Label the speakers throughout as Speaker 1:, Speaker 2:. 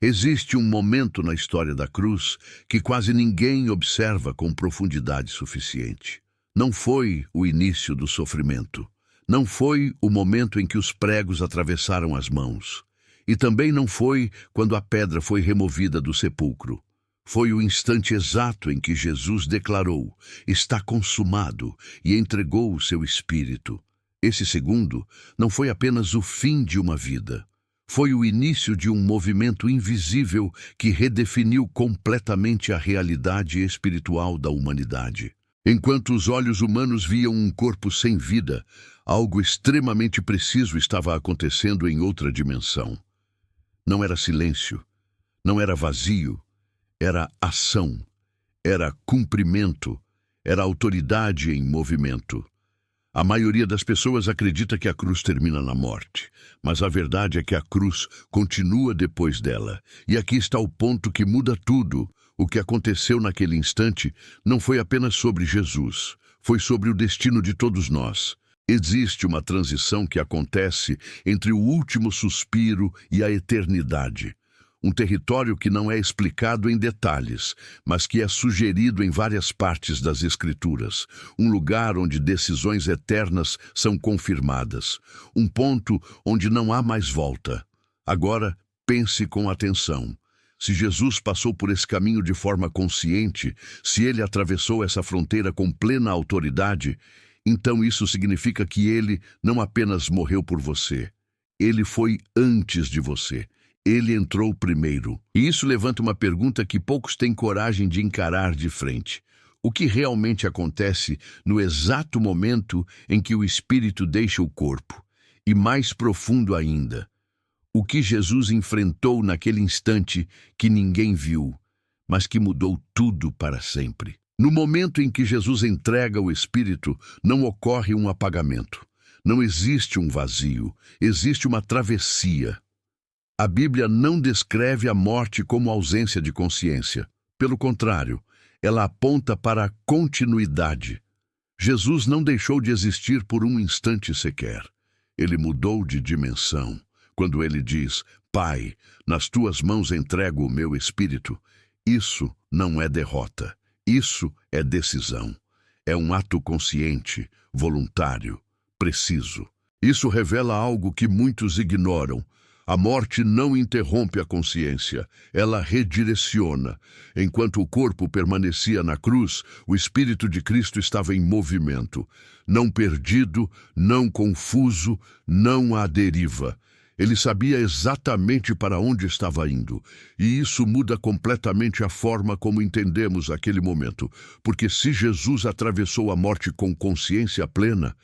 Speaker 1: Existe um momento na história da cruz que quase ninguém observa com profundidade suficiente. Não foi o início do sofrimento. Não foi o momento em que os pregos atravessaram as mãos. E também não foi quando a pedra foi removida do sepulcro. Foi o instante exato em que Jesus declarou: "Está consumado", e entregou o seu espírito. Esse segundo não foi apenas o fim de uma vida. Foi o início de um movimento invisível que redefiniu completamente a realidade espiritual da humanidade. Enquanto os olhos humanos viam um corpo sem vida, algo extremamente preciso estava acontecendo em outra dimensão. Não era silêncio, não era vazio, era ação, era cumprimento, era autoridade em movimento. A maioria das pessoas acredita que a cruz termina na morte, mas a verdade é que a cruz continua depois dela. E aqui está o ponto que muda tudo. O que aconteceu naquele instante não foi apenas sobre Jesus, foi sobre o destino de todos nós. Existe uma transição que acontece entre o último suspiro e a eternidade. Um território que não é explicado em detalhes, mas que é sugerido em várias partes das Escrituras. Um lugar onde decisões eternas são confirmadas. Um ponto onde não há mais volta. Agora, pense com atenção. Se Jesus passou por esse caminho de forma consciente, se ele atravessou essa fronteira com plena autoridade, então isso significa que ele não apenas morreu por você. Ele foi antes de você. Ele entrou primeiro. E isso levanta uma pergunta que poucos têm coragem de encarar de frente. O que realmente acontece no exato momento em que o espírito deixa o corpo? E mais profundo ainda, o que Jesus enfrentou naquele instante que ninguém viu, mas que mudou tudo para sempre? No momento em que Jesus entrega o espírito, não ocorre um apagamento. Não existe um vazio, existe uma travessia. A Bíblia não descreve a morte como ausência de consciência. Pelo contrário, ela aponta para a continuidade. Jesus não deixou de existir por um instante sequer. Ele mudou de dimensão. Quando ele diz: "Pai, nas tuas mãos entrego o meu espírito", isso não é derrota. Isso é decisão. É um ato consciente, voluntário, preciso. Isso revela algo que muitos ignoram. A morte não interrompe a consciência, ela redireciona. Enquanto o corpo permanecia na cruz, o Espírito de Cristo estava em movimento. Não perdido, não confuso, não à deriva. Ele sabia exatamente para onde estava indo. E isso muda completamente a forma como entendemos aquele momento. Porque se Jesus atravessou a morte com consciência plena,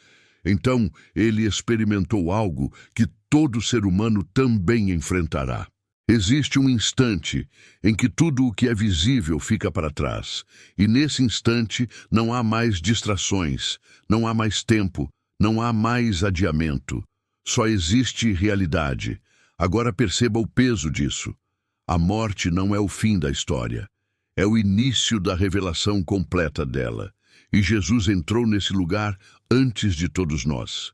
Speaker 1: então ele experimentou algo que todo ser humano também enfrentará. Existe um instante em que tudo o que é visível fica para trás. E nesse instante não há mais distrações, não há mais tempo, não há mais adiamento. Só existe realidade. Agora perceba o peso disso. A morte não é o fim da história. É o início da revelação completa dela. E Jesus entrou nesse lugar antes de todos nós.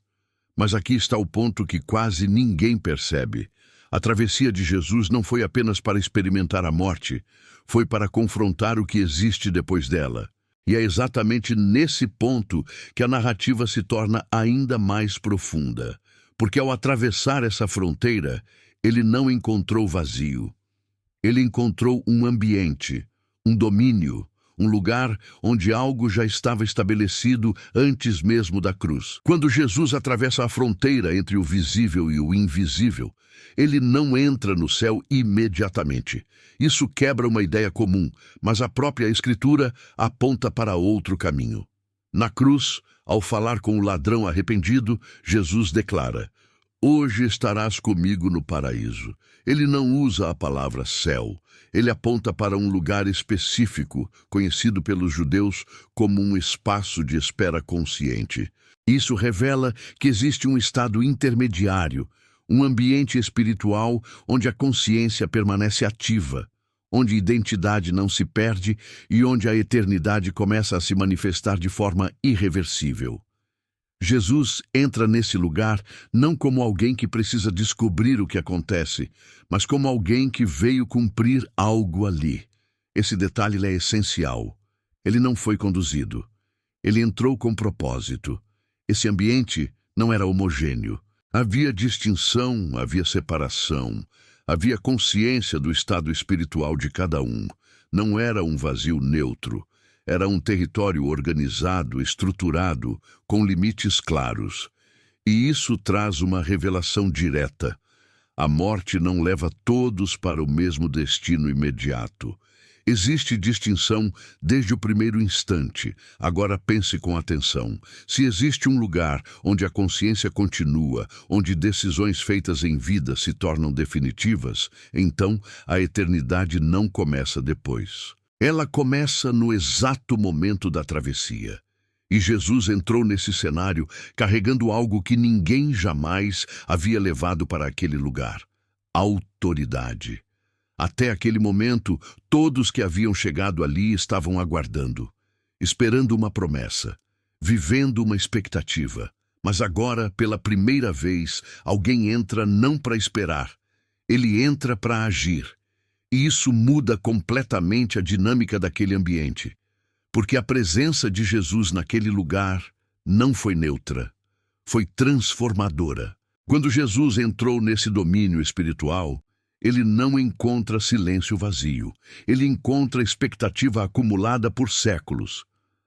Speaker 1: Mas aqui está o ponto que quase ninguém percebe. A travessia de Jesus não foi apenas para experimentar a morte, foi para confrontar o que existe depois dela. E é exatamente nesse ponto que a narrativa se torna ainda mais profunda. Porque ao atravessar essa fronteira, ele não encontrou vazio. Ele encontrou um ambiente, um domínio, um lugar onde algo já estava estabelecido antes mesmo da cruz. Quando Jesus atravessa a fronteira entre o visível e o invisível, ele não entra no céu imediatamente. Isso quebra uma ideia comum, mas a própria Escritura aponta para outro caminho. Na cruz, ao falar com o ladrão arrependido, Jesus declara: "Hoje estarás comigo no paraíso." Ele não usa a palavra céu. Ele aponta para um lugar específico, conhecido pelos judeus como um espaço de espera consciente. Isso revela que existe um estado intermediário, um ambiente espiritual onde a consciência permanece ativa, onde a identidade não se perde e onde a eternidade começa a se manifestar de forma irreversível. Jesus entra nesse lugar não como alguém que precisa descobrir o que acontece, mas como alguém que veio cumprir algo ali. Esse detalhe é essencial. Ele não foi conduzido. Ele entrou com propósito. Esse ambiente não era homogêneo. Havia distinção, havia separação, havia consciência do estado espiritual de cada um. Não era um vazio neutro. Era um território organizado, estruturado, com limites claros. E isso traz uma revelação direta. A morte não leva todos para o mesmo destino imediato. Existe distinção desde o primeiro instante. Agora pense com atenção. Se existe um lugar onde a consciência continua, onde decisões feitas em vida se tornam definitivas, então a eternidade não começa depois. Ela começa no exato momento da travessia. E Jesus entrou nesse cenário carregando algo que ninguém jamais havia levado para aquele lugar: autoridade. Até aquele momento, todos que haviam chegado ali estavam aguardando, esperando uma promessa, vivendo uma expectativa. Mas agora, pela primeira vez, alguém entra não para esperar, ele entra para agir. E isso muda completamente a dinâmica daquele ambiente, porque a presença de Jesus naquele lugar não foi neutra, foi transformadora. Quando Jesus entrou nesse domínio espiritual, ele não encontra silêncio vazio, ele encontra expectativa acumulada por séculos.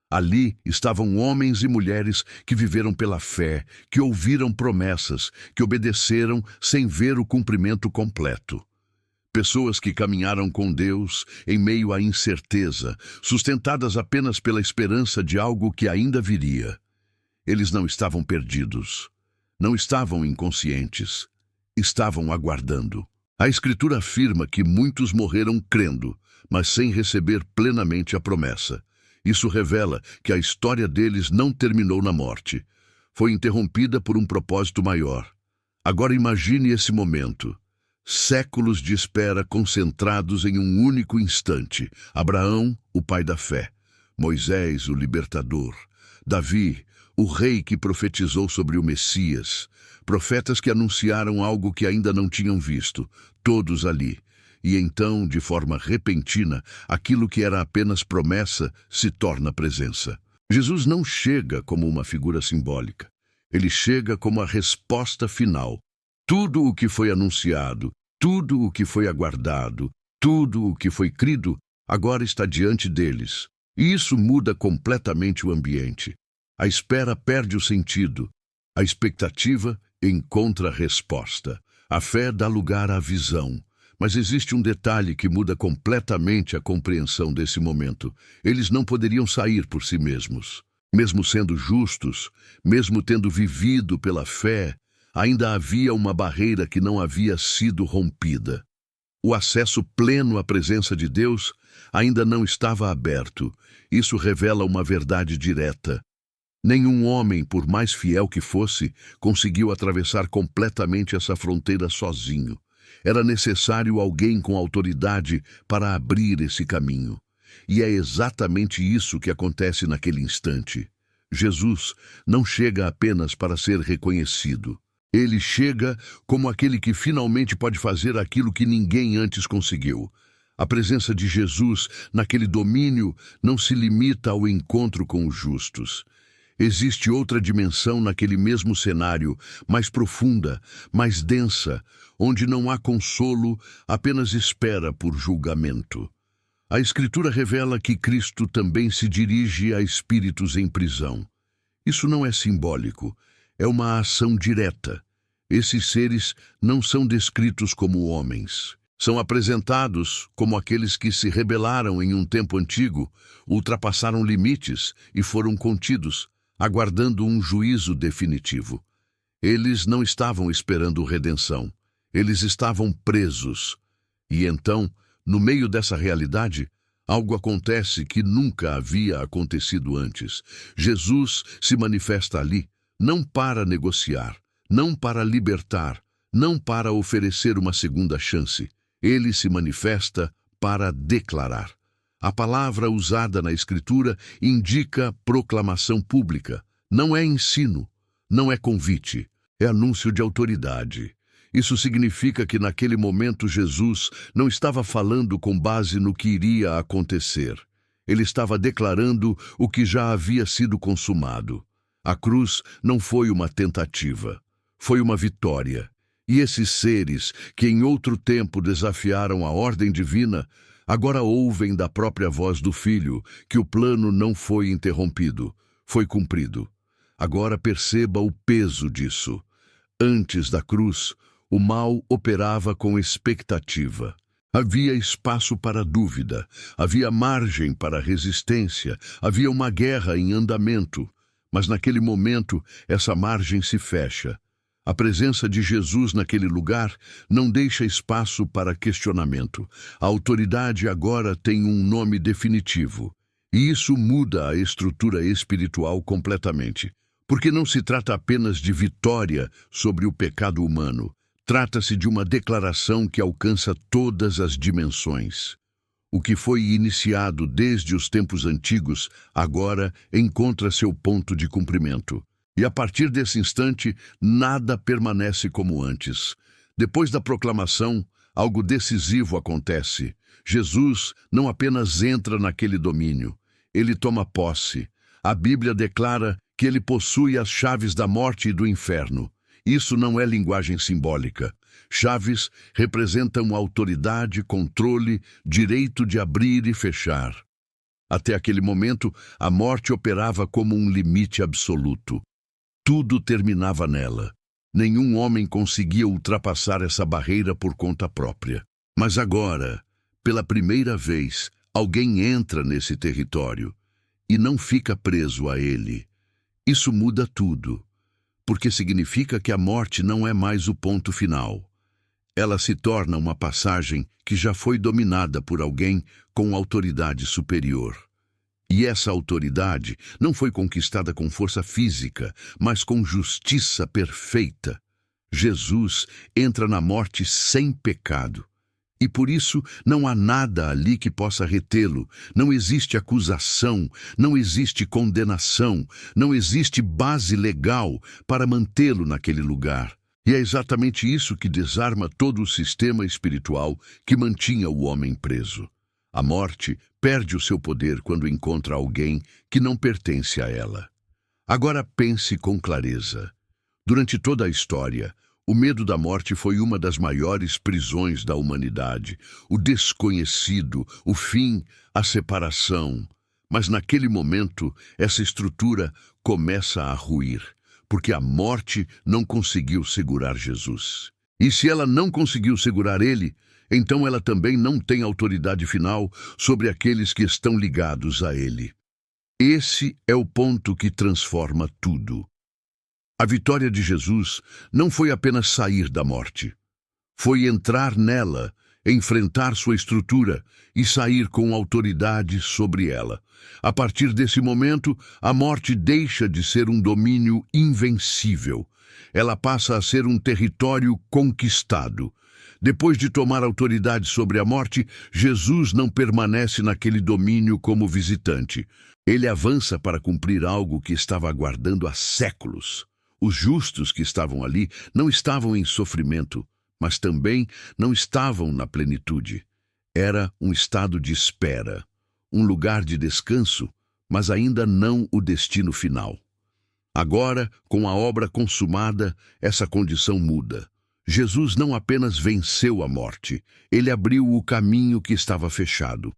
Speaker 1: Ali estavam homens e mulheres que viveram pela fé, que ouviram promessas, que obedeceram sem ver o cumprimento completo. Pessoas que caminharam com Deus em meio à incerteza, sustentadas apenas pela esperança de algo que ainda viria. Eles não estavam perdidos, não estavam inconscientes, estavam aguardando. A Escritura afirma que muitos morreram crendo, mas sem receber plenamente a promessa. Isso revela que a história deles não terminou na morte. Foi interrompida por um propósito maior. Agora imagine esse momento. Séculos de espera concentrados em um único instante. Abraão, o pai da fé. Moisés, o libertador. Davi, o rei que profetizou sobre o Messias. Profetas que anunciaram algo que ainda não tinham visto. Todos ali. E então, de forma repentina, aquilo que era apenas promessa se torna presença. Jesus não chega como uma figura simbólica. Ele chega como a resposta final. Tudo o que foi anunciado, tudo o que foi aguardado, tudo o que foi crido, agora está diante deles. E isso muda completamente o ambiente. A espera perde o sentido. A expectativa encontra a resposta. A fé dá lugar à visão. Mas existe um detalhe que muda completamente a compreensão desse momento. Eles não poderiam sair por si mesmos. Mesmo sendo justos, mesmo tendo vivido pela fé, ainda havia uma barreira que não havia sido rompida. O acesso pleno à presença de Deus ainda não estava aberto. Isso revela uma verdade direta. Nenhum homem, por mais fiel que fosse, conseguiu atravessar completamente essa fronteira sozinho. Era necessário alguém com autoridade para abrir esse caminho. E é exatamente isso que acontece naquele instante. Jesus não chega apenas para ser reconhecido. Ele chega como aquele que finalmente pode fazer aquilo que ninguém antes conseguiu. A presença de Jesus naquele domínio não se limita ao encontro com os justos. Existe outra dimensão naquele mesmo cenário, mais profunda, mais densa, onde não há consolo, apenas espera por julgamento. A Escritura revela que Cristo também se dirige a espíritos em prisão. Isso não é simbólico, é uma ação direta. Esses seres não são descritos como homens. São apresentados como aqueles que se rebelaram em um tempo antigo, ultrapassaram limites e foram contidos, aguardando um juízo definitivo. Eles não estavam esperando redenção. Eles estavam presos. E então, no meio dessa realidade, algo acontece que nunca havia acontecido antes. Jesus se manifesta ali, não para negociar, não para libertar, não para oferecer uma segunda chance. Ele se manifesta para declarar. A palavra usada na Escritura indica proclamação pública. Não é ensino, não é convite, é anúncio de autoridade. Isso significa que naquele momento Jesus não estava falando com base no que iria acontecer. Ele estava declarando o que já havia sido consumado. A cruz não foi uma tentativa, foi uma vitória. E esses seres que em outro tempo desafiaram a ordem divina, agora ouvem da própria voz do Filho que o plano não foi interrompido, foi cumprido. Agora perceba o peso disso. Antes da cruz, o mal operava com expectativa. Havia espaço para dúvida, havia margem para resistência, havia uma guerra em andamento. Mas naquele momento, essa margem se fecha. A presença de Jesus naquele lugar não deixa espaço para questionamento. A autoridade agora tem um nome definitivo. E isso muda a estrutura espiritual completamente. Porque não se trata apenas de vitória sobre o pecado humano. Trata-se de uma declaração que alcança todas as dimensões. O que foi iniciado desde os tempos antigos, agora encontra seu ponto de cumprimento. E a partir desse instante, nada permanece como antes. Depois da proclamação, algo decisivo acontece. Jesus não apenas entra naquele domínio, ele toma posse. A Bíblia declara que ele possui as chaves da morte e do inferno. Isso não é linguagem simbólica. Chaves representam autoridade, controle, direito de abrir e fechar. Até aquele momento, a morte operava como um limite absoluto. Tudo terminava nela. Nenhum homem conseguia ultrapassar essa barreira por conta própria. Mas agora, pela primeira vez, alguém entra nesse território e não fica preso a ele. Isso muda tudo, porque significa que a morte não é mais o ponto final. Ela se torna uma passagem que já foi dominada por alguém com autoridade superior. E essa autoridade não foi conquistada com força física, mas com justiça perfeita. Jesus entra na morte sem pecado. E por isso não há nada ali que possa retê-lo. Não existe acusação, não existe condenação, não existe base legal para mantê-lo naquele lugar. E é exatamente isso que desarma todo o sistema espiritual que mantinha o homem preso. A morte perde o seu poder quando encontra alguém que não pertence a ela. Agora pense com clareza. Durante toda a história, o medo da morte foi uma das maiores prisões da humanidade. O desconhecido, o fim, a separação. Mas naquele momento, essa estrutura começa a ruir, porque a morte não conseguiu segurar Jesus. E se ela não conseguiu segurar ele, então ela também não tem autoridade final sobre aqueles que estão ligados a ele. Esse é o ponto que transforma tudo. A vitória de Jesus não foi apenas sair da morte. Foi entrar nela, enfrentar sua estrutura e sair com autoridade sobre ela. A partir desse momento, a morte deixa de ser um domínio invencível. Ela passa a ser um território conquistado. Depois de tomar autoridade sobre a morte, Jesus não permanece naquele domínio como visitante. Ele avança para cumprir algo que estava aguardando há séculos. Os justos que estavam ali não estavam em sofrimento, mas também não estavam na plenitude. Era um estado de espera, um lugar de descanso, mas ainda não o destino final. Agora, com a obra consumada, essa condição muda. Jesus não apenas venceu a morte, ele abriu o caminho que estava fechado.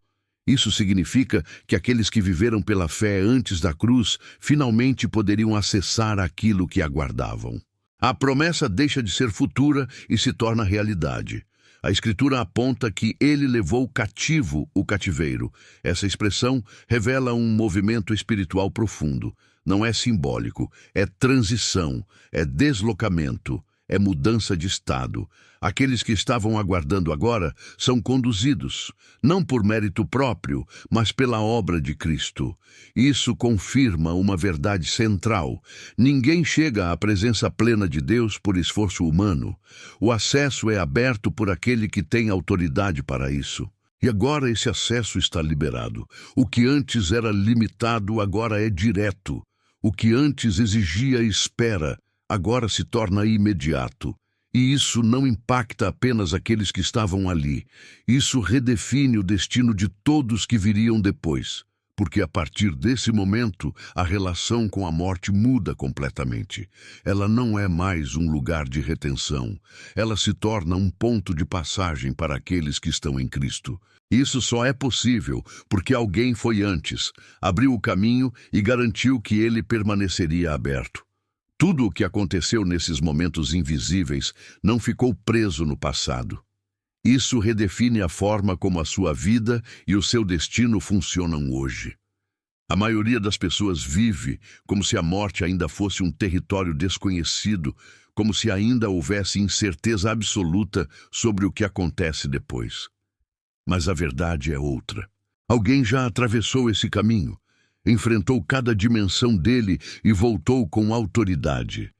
Speaker 1: Isso significa que aqueles que viveram pela fé antes da cruz finalmente poderiam acessar aquilo que aguardavam. A promessa deixa de ser futura e se torna realidade. A Escritura aponta que ele levou cativo o cativeiro. Essa expressão revela um movimento espiritual profundo. Não é simbólico, é transição, é deslocamento, é mudança de estado. Aqueles que estavam aguardando agora são conduzidos, não por mérito próprio, mas pela obra de Cristo. Isso confirma uma verdade central. Ninguém chega à presença plena de Deus por esforço humano. O acesso é aberto por aquele que tem autoridade para isso. E agora esse acesso está liberado. O que antes era limitado agora é direto. O que antes exigia espera, agora se torna imediato. E isso não impacta apenas aqueles que estavam ali. Isso redefine o destino de todos que viriam depois. Porque a partir desse momento, a relação com a morte muda completamente. Ela não é mais um lugar de retenção. Ela se torna um ponto de passagem para aqueles que estão em Cristo. Isso só é possível porque alguém foi antes, abriu o caminho e garantiu que ele permaneceria aberto. Tudo o que aconteceu nesses momentos invisíveis não ficou preso no passado. Isso redefine a forma como a sua vida e o seu destino funcionam hoje. A maioria das pessoas vive como se a morte ainda fosse um território desconhecido, como se ainda houvesse incerteza absoluta sobre o que acontece depois. Mas a verdade é outra. Alguém já atravessou esse caminho, enfrentou cada dimensão dele e voltou com autoridade.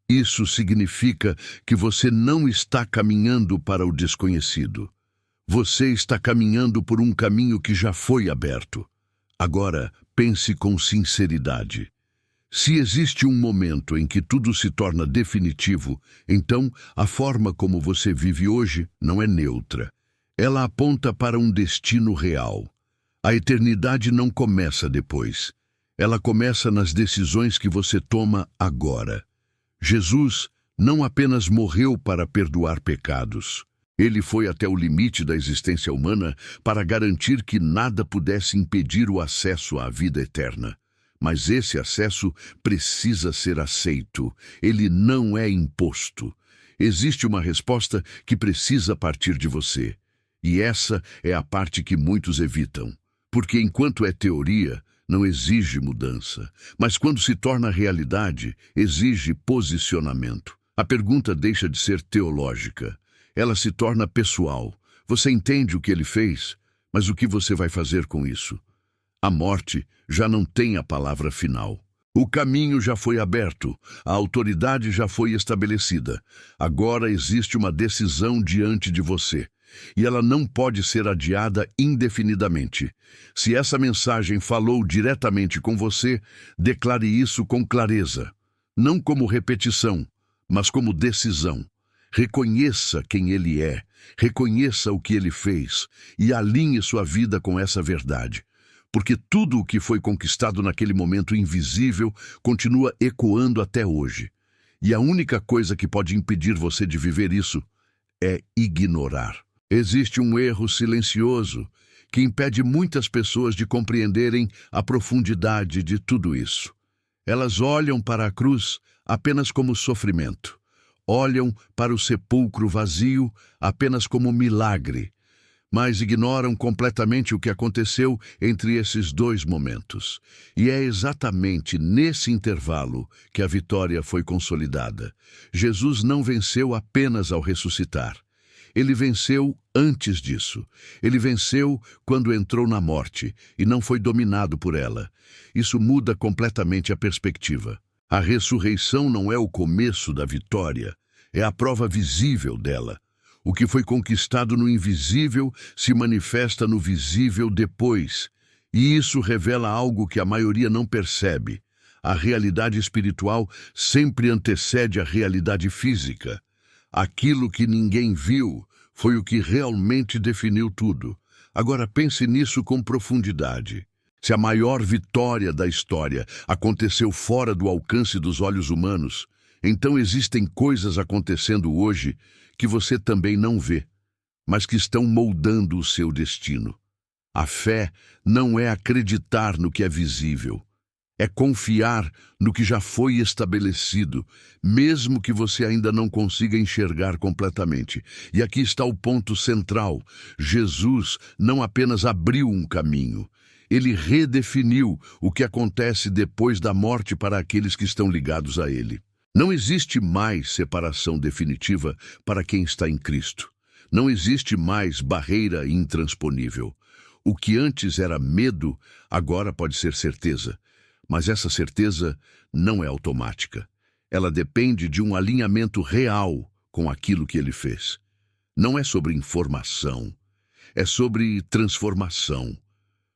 Speaker 1: Isso significa que você não está caminhando para o desconhecido. Você está caminhando por um caminho que já foi aberto. Agora, pense com sinceridade. Se existe um momento em que tudo se torna definitivo, então a forma como você vive hoje não é neutra. Ela aponta para um destino real. A eternidade não começa depois. Ela começa nas decisões que você toma agora. Jesus não apenas morreu para perdoar pecados. Ele foi até o limite da existência humana para garantir que nada pudesse impedir o acesso à vida eterna. Mas esse acesso precisa ser aceito. Ele não é imposto. Existe uma resposta que precisa partir de você. E essa é a parte que muitos evitam. Porque enquanto é teoria, não exige mudança. Mas quando se torna realidade, exige posicionamento. A pergunta deixa de ser teológica. Ela se torna pessoal. Você entende o que ele fez, mas o que você vai fazer com isso? A morte já não tem a palavra final. O caminho já foi aberto, a autoridade já foi estabelecida. Agora existe uma decisão diante de você. E ela não pode ser adiada indefinidamente. Se essa mensagem falou diretamente com você, declare isso com clareza. Não como repetição, mas como decisão. Reconheça quem ele é, reconheça o que ele fez e alinhe sua vida com essa verdade. Porque tudo o que foi conquistado naquele momento invisível continua ecoando até hoje. E a única coisa que pode impedir você de viver isso é ignorar. Existe um erro silencioso que impede muitas pessoas de compreenderem a profundidade de tudo isso. Elas olham para a cruz apenas como sofrimento. Olham para o sepulcro vazio apenas como milagre, mas ignoram completamente o que aconteceu entre esses dois momentos. E é exatamente nesse intervalo que a vitória foi consolidada. Jesus não venceu apenas ao ressuscitar. Ele venceu antes disso. Ele venceu quando entrou na morte e não foi dominado por ela. Isso muda completamente a perspectiva. A ressurreição não é o começo da vitória, é a prova visível dela. O que foi conquistado no invisível se manifesta no visível depois. E isso revela algo que a maioria não percebe. A realidade espiritual sempre antecede a realidade física. Aquilo que ninguém viu foi o que realmente definiu tudo. Agora pense nisso com profundidade. Se a maior vitória da história aconteceu fora do alcance dos olhos humanos, então existem coisas acontecendo hoje que você também não vê, mas que estão moldando o seu destino. A fé não é acreditar no que é visível. É confiar no que já foi estabelecido, mesmo que você ainda não consiga enxergar completamente. E aqui está o ponto central. Jesus não apenas abriu um caminho, ele redefiniu o que acontece depois da morte para aqueles que estão ligados a ele. Não existe mais separação definitiva para quem está em Cristo. Não existe mais barreira intransponível. O que antes era medo, agora pode ser certeza. Mas essa certeza não é automática. Ela depende de um alinhamento real com aquilo que ele fez. Não é sobre informação, é sobre transformação.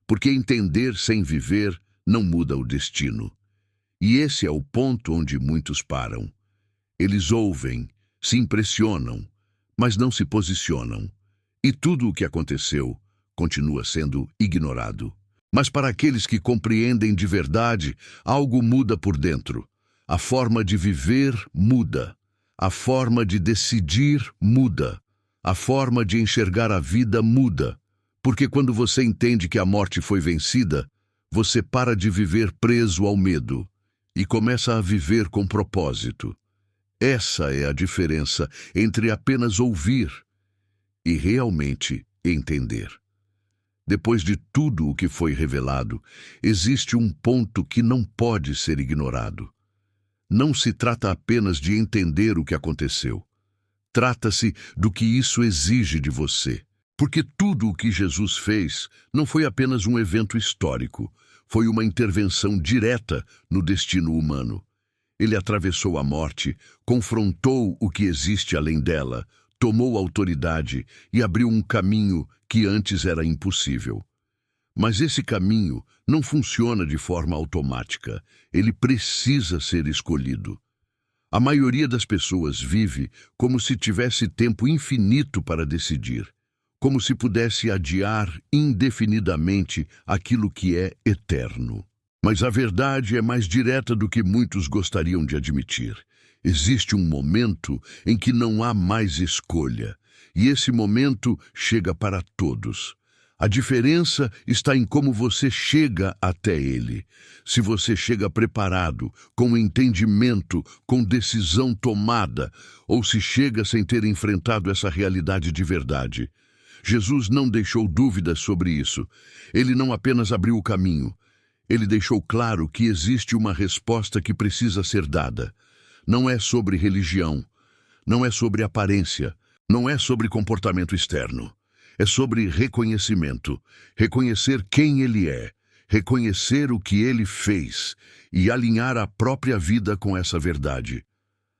Speaker 1: Porque entender sem viver não muda o destino. E esse é o ponto onde muitos param. Eles ouvem, se impressionam, mas não se posicionam. E tudo o que aconteceu continua sendo ignorado. Mas para aqueles que compreendem de verdade, algo muda por dentro. A forma de viver muda. A forma de decidir muda. A forma de enxergar a vida muda. Porque quando você entende que a morte foi vencida, você para de viver preso ao medo e começa a viver com propósito. Essa é a diferença entre apenas ouvir e realmente entender. Depois de tudo o que foi revelado, existe um ponto que não pode ser ignorado. Não se trata apenas de entender o que aconteceu. Trata-se do que isso exige de você. Porque tudo o que Jesus fez não foi apenas um evento histórico, foi uma intervenção direta no destino humano. Ele atravessou a morte, confrontou o que existe além dela, tomou autoridade e abriu um caminho que antes era impossível. Mas esse caminho não funciona de forma automática, ele precisa ser escolhido. A maioria das pessoas vive como se tivesse tempo infinito para decidir, como se pudesse adiar indefinidamente aquilo que é eterno. Mas a verdade é mais direta do que muitos gostariam de admitir. Existe um momento em que não há mais escolha, e esse momento chega para todos. A diferença está em como você chega até ele. Se você chega preparado, com entendimento, com decisão tomada, ou se chega sem ter enfrentado essa realidade de verdade. Jesus não deixou dúvidas sobre isso. Ele não apenas abriu o caminho. Ele deixou claro que existe uma resposta que precisa ser dada. Não é sobre religião, não é sobre aparência, não é sobre comportamento externo. É sobre reconhecimento, reconhecer quem ele é, reconhecer o que ele fez e alinhar a própria vida com essa verdade.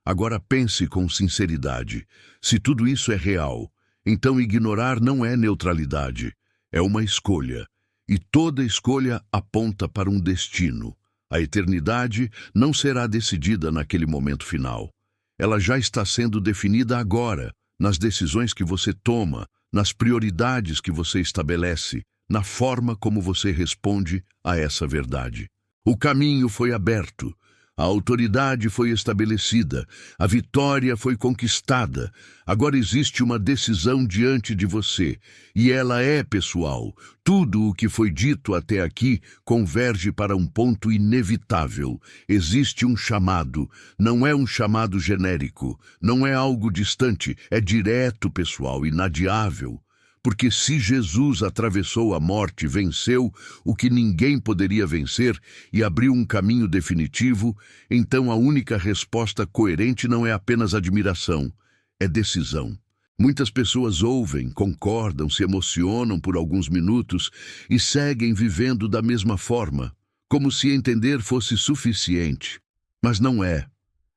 Speaker 1: Agora pense com sinceridade. Se tudo isso é real, então ignorar não é neutralidade, é uma escolha. E toda escolha aponta para um destino. A eternidade não será decidida naquele momento final. Ela já está sendo definida agora, nas decisões que você toma, nas prioridades que você estabelece, na forma como você responde a essa verdade. O caminho foi aberto, a autoridade foi estabelecida, a vitória foi conquistada. Agora existe uma decisão diante de você, e ela é pessoal. Tudo o que foi dito até aqui converge para um ponto inevitável. Existe um chamado, não é um chamado genérico, não é algo distante, é direto, pessoal, inadiável. Porque se Jesus atravessou a morte, venceu o que ninguém poderia vencer e abriu um caminho definitivo, então a única resposta coerente não é apenas admiração, é decisão. Muitas pessoas ouvem, concordam, se emocionam por alguns minutos e seguem vivendo da mesma forma, como se entender fosse suficiente. Mas não é.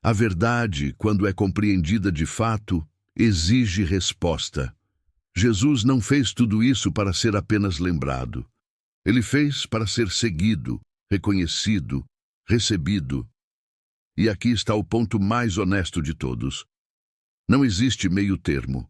Speaker 1: A verdade, quando é compreendida de fato, exige resposta. Jesus não fez tudo isso para ser apenas lembrado. Ele fez para ser seguido, reconhecido, recebido. E aqui está o ponto mais honesto de todos. Não existe meio termo.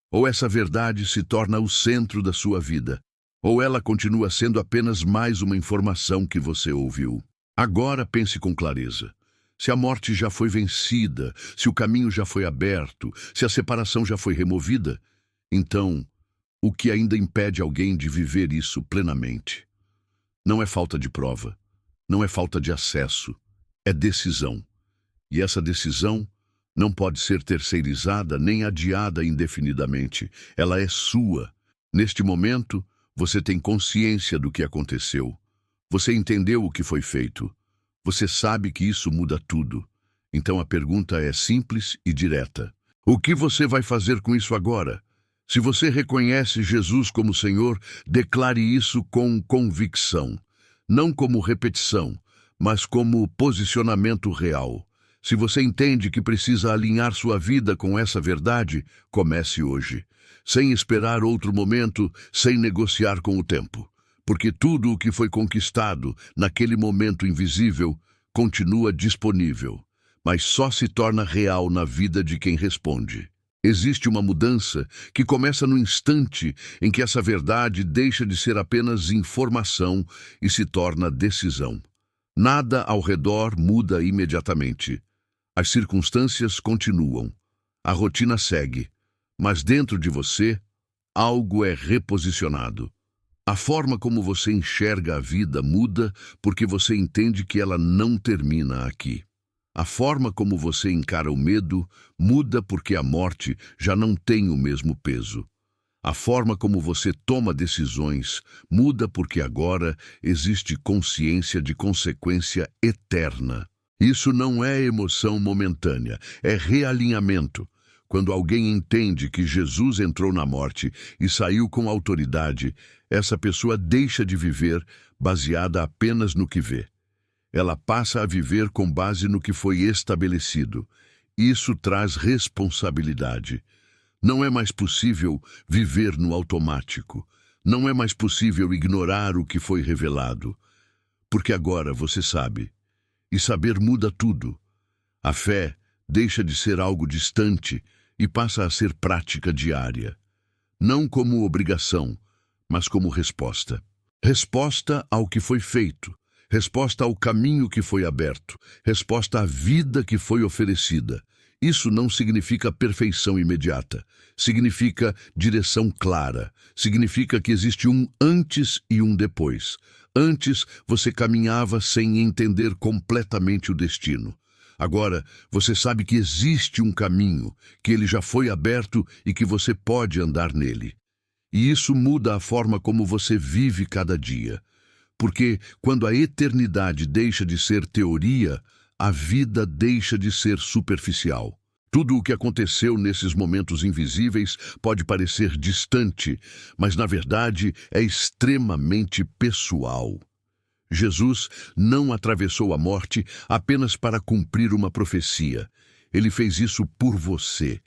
Speaker 1: Ou essa verdade se torna o centro da sua vida, ou ela continua sendo apenas mais uma informação que você ouviu. Agora pense com clareza. Se a morte já foi vencida, se o caminho já foi aberto, se a separação já foi removida, então, o que ainda impede alguém de viver isso plenamente? Não é falta de prova, não é falta de acesso, é decisão. E essa decisão não pode ser terceirizada nem adiada indefinidamente. Ela é sua. Neste momento, você tem consciência do que aconteceu. Você entendeu o que foi feito. Você sabe que isso muda tudo. Então a pergunta é simples e direta. O que você vai fazer com isso agora? Se você reconhece Jesus como Senhor, declare isso com convicção, não como repetição, mas como posicionamento real. Se você entende que precisa alinhar sua vida com essa verdade, comece hoje, sem esperar outro momento, sem negociar com o tempo, porque tudo o que foi conquistado naquele momento invisível continua disponível. mas só se torna real na vida de quem responde. Existe uma mudança que começa no instante em que essa verdade deixa de ser apenas informação e se torna decisão. Nada ao redor muda imediatamente. As circunstâncias continuam. A rotina segue. Mas dentro de você, algo é reposicionado. A forma como você enxerga a vida muda porque você entende que ela não termina aqui. A forma como você encara o medo muda porque a morte já não tem o mesmo peso. A forma como você toma decisões muda porque agora existe consciência de consequência eterna. Isso não é emoção momentânea, é realinhamento. Quando alguém entende que Jesus entrou na morte e saiu com autoridade, essa pessoa deixa de viver baseada apenas no que vê. Ela passa a viver com base no que foi estabelecido. Isso traz responsabilidade. Não é mais possível viver no automático. Não é mais possível ignorar o que foi revelado. Porque agora você sabe. E saber muda tudo. A fé deixa de ser algo distante e passa a ser prática diária. Não como obrigação, mas como resposta. Resposta ao que foi feito. Resposta ao caminho que foi aberto, resposta à vida que foi oferecida. Isso não significa perfeição imediata, significa direção clara, significa que existe um antes e um depois. Antes, você caminhava sem entender completamente o destino. Agora, você sabe que existe um caminho, que ele já foi aberto e que você pode andar nele. E isso muda a forma como você vive cada dia. Porque quando a eternidade deixa de ser teoria, a vida deixa de ser superficial. Tudo o que aconteceu nesses momentos invisíveis pode parecer distante, mas na verdade é extremamente pessoal. Jesus não atravessou a morte apenas para cumprir uma profecia. Ele fez isso por você.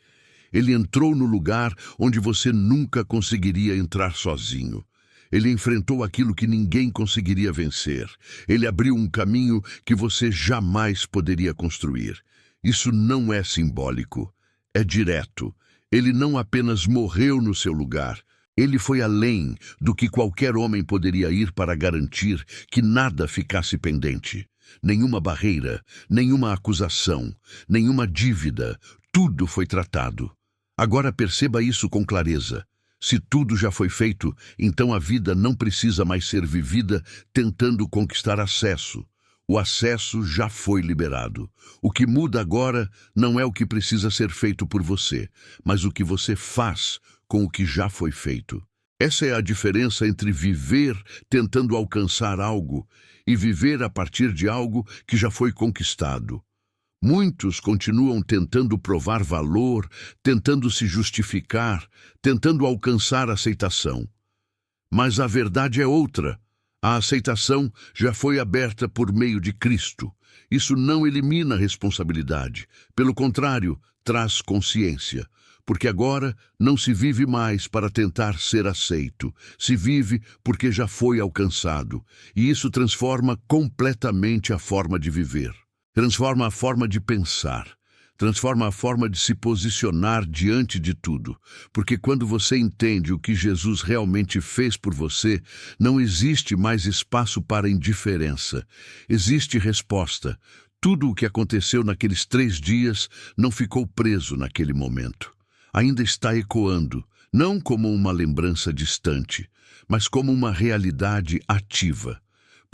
Speaker 1: Ele entrou no lugar onde você nunca conseguiria entrar sozinho. Ele enfrentou aquilo que ninguém conseguiria vencer. Ele abriu um caminho que você jamais poderia construir. Isso não é simbólico, é direto. Ele não apenas morreu no seu lugar, ele foi além do que qualquer homem poderia ir para garantir que nada ficasse pendente. Nenhuma barreira, nenhuma acusação, nenhuma dívida, tudo foi tratado. Agora perceba isso com clareza. Se tudo já foi feito, então a vida não precisa mais ser vivida tentando conquistar acesso. O acesso já foi liberado. O que muda agora não é o que precisa ser feito por você, mas o que você faz com o que já foi feito. Essa é a diferença entre viver tentando alcançar algo e viver a partir de algo que já foi conquistado. Muitos continuam tentando provar valor, tentando se justificar, tentando alcançar aceitação. Mas a verdade é outra. A aceitação já foi aberta por meio de Cristo. Isso não elimina a responsabilidade. Pelo contrário, traz consciência. Porque agora não se vive mais para tentar ser aceito. Se vive porque já foi alcançado. E isso transforma completamente a forma de viver. Transforma a forma de pensar, transforma a forma de se posicionar diante de tudo. Porque quando você entende o que Jesus realmente fez por você, não existe mais espaço para indiferença. Existe resposta. Tudo o que aconteceu naqueles 3 dias não ficou preso naquele momento. Ainda está ecoando, não como uma lembrança distante, mas como uma realidade ativa.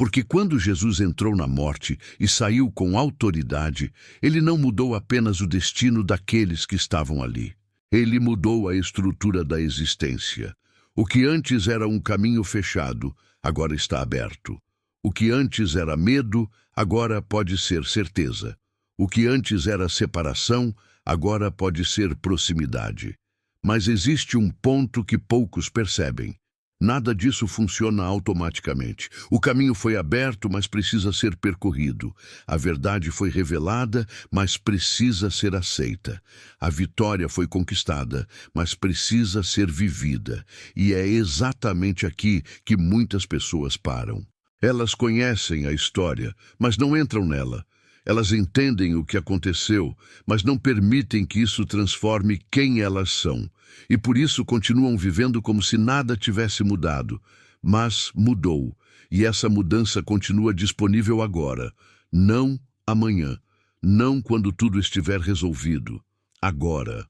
Speaker 1: Porque quando Jesus entrou na morte e saiu com autoridade, ele não mudou apenas o destino daqueles que estavam ali. Ele mudou a estrutura da existência. O que antes era um caminho fechado, agora está aberto. O que antes era medo, agora pode ser certeza. O que antes era separação, agora pode ser proximidade. Mas existe um ponto que poucos percebem. Nada disso funciona automaticamente. O caminho foi aberto, mas precisa ser percorrido. A verdade foi revelada, mas precisa ser aceita. A vitória foi conquistada, mas precisa ser vivida. E é exatamente aqui que muitas pessoas param. Elas conhecem a história, mas não entram nela. Elas entendem o que aconteceu, mas não permitem que isso transforme quem elas são. E por isso continuam vivendo como se nada tivesse mudado. Mas mudou, e essa mudança continua disponível agora, não amanhã, não quando tudo estiver resolvido, agora.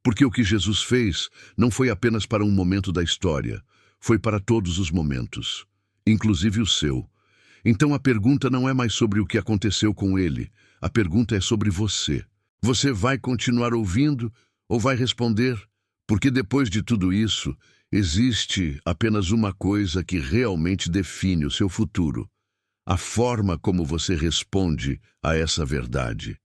Speaker 1: Porque o que Jesus fez não foi apenas para um momento da história, foi para todos os momentos, inclusive o seu. Então a pergunta não é mais sobre o que aconteceu com ele, a pergunta é sobre você. Você vai continuar ouvindo ou vai responder? Porque depois de tudo isso, existe apenas uma coisa que realmente define o seu futuro: a forma como você responde a essa verdade.